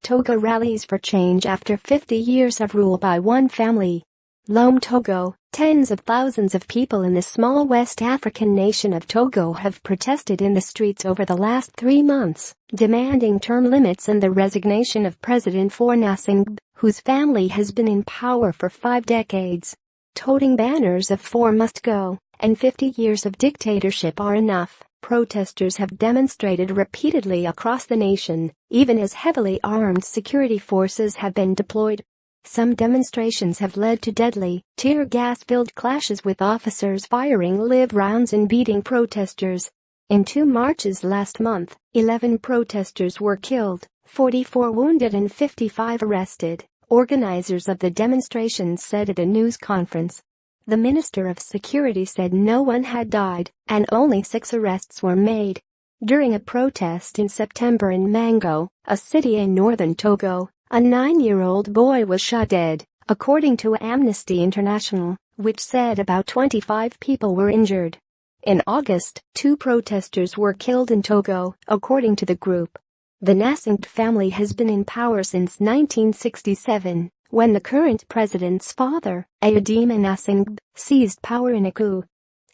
Togo rallies for change after 50 years of rule by one family. LOMÉ, Togo. Tens of thousands of people in the small West African nation of Togo have protested in the streets over the last 3 months, demanding term limits and the resignation of President Faure Gnassingbé, whose family has been in power for 5 decades. Toting banners of "Faure must go" and 50 years of dictatorship are enough, protesters have demonstrated repeatedly across the nation, even as heavily armed security forces have been deployed. Some demonstrations have led to deadly, tear gas-filled clashes with officers firing live rounds and beating protesters. In 2 marches last month, 11 protesters were killed, 44 wounded and 55 arrested, organizers of the demonstrations said at a news conference. The Minister of Security said no one had died and only 6 arrests were made. During a protest in September in Mango, a city in northern Togo, a 9-year-old boy was shot dead, according to Amnesty International, which said about 25 people were injured. In August, 2 protesters were killed in Togo, according to the group. The Gnassingbé family has been in power since 1967, when the current president's father, President Gnassingbé, seized power in a coup.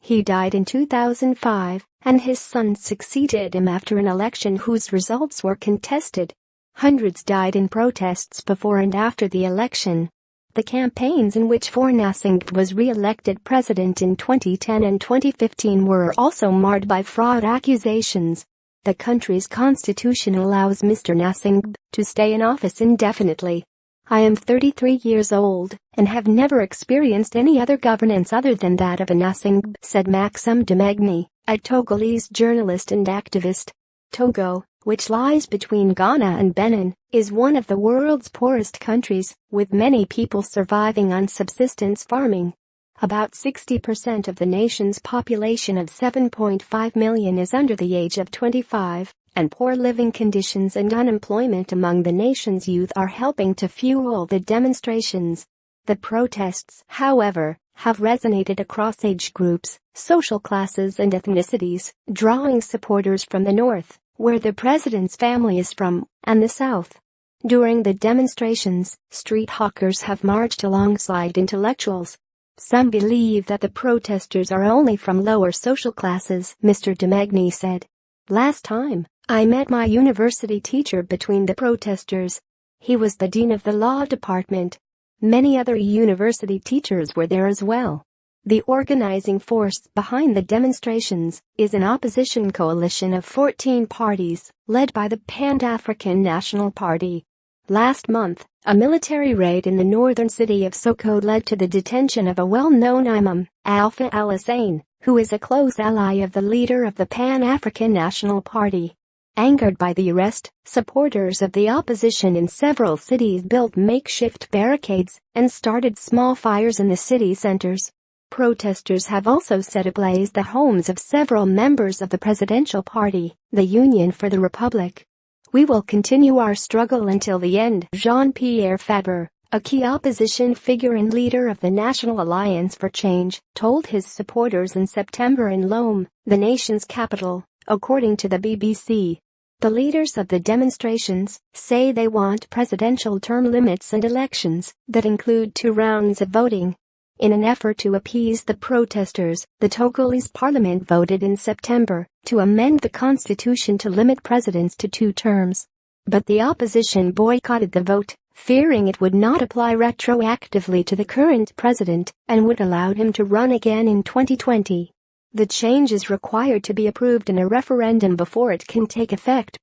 He died in 2005, and his son succeeded him after an election whose results were contested. Hundreds died in protests before and after the election. The campaigns in which Faure Gnassingbé was re-elected president in 2010 and 2015 were also marred by fraud accusations. The country's constitution allows Mr. Gnassingbé to stay in office indefinitely. "I am 33 years old and have never experienced any other governance other than that of a Gnassingbé," said Maxime Demagny, a Togolese journalist and activist. Togo, which lies between Ghana and Benin, is one of the world's poorest countries, with many people surviving on subsistence farming. About 60% of the nation's population of 7.5 million is under the age of 25, and poor living conditions and unemployment among the nation's youth are helping to fuel the demonstrations. The protests, however, have resonated across age groups, social classes and ethnicities, drawing supporters from the north, where the president's family is from, and the south. During the demonstrations, street hawkers have marched alongside intellectuals. Some believe that the protesters are only from lower social classes, Mr. Demagny said. "Last time, I met my university teacher between the protesters. He was the dean of the law department. Many other university teachers were there as well." The organizing force behind the demonstrations is an opposition coalition of 14 parties, led by the Pan-African National Party. Last month, a military raid in the northern city of Soko led to the detention of a well-known imam, Alpha Al-Hussein, who is a close ally of the leader of the Pan-African National Party. Angered by the arrest, supporters of the opposition in several cities built makeshift barricades and started small fires in the city centers. Protesters have also set ablaze the homes of several members of the presidential party, the Union for the Republic. "We will continue our struggle until the end," Jean-Pierre Fabre, a key opposition figure and leader of the National Alliance for Change, told his supporters in September in Lomé, the nation's capital, according to the BBC. The leaders of the demonstrations say they want presidential term limits and elections that include 2 rounds of voting. In an effort to appease the protesters, the Togolese parliament voted in September to amend the constitution to limit presidents to 2 terms. But the opposition boycotted the vote, fearing it would not apply retroactively to the current president and would allow him to run again in 2020. The change is required to be approved in a referendum before it can take effect.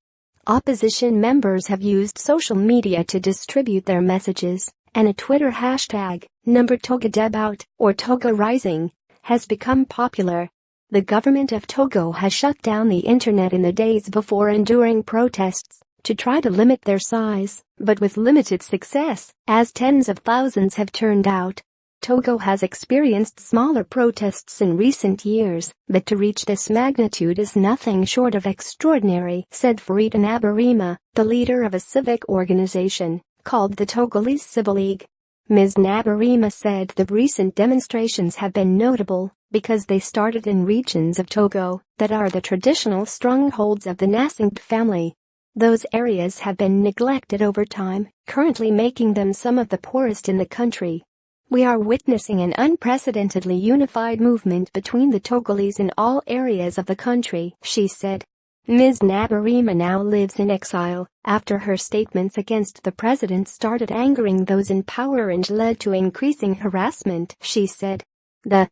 Opposition members have used social media to distribute their messages, and a Twitter hashtag, #TogoDebout, or Togo Rising, has become popular. The government of Togo has shut down the internet in the days before and during protests to try to limit their size, but with limited success, as tens of thousands have turned out. Togo has experienced smaller protests in recent years, but to reach this magnitude is nothing short of extraordinary, said Faure Gnassingbé, the leader of a civic organization called the Togolese Civil League. Ms. Gnassingbé said the recent demonstrations have been notable because they started in regions of Togo that are the traditional strongholds of the Gnassingbé family. Those areas have been neglected over time, currently making them some of the poorest in the country. We are witnessing an unprecedentedly unified movement between the Togolese in all areas of the country, she said. Ms. Nabarima now lives in exile after her statements against the president started angering those in power and led to increasing harassment, she said. The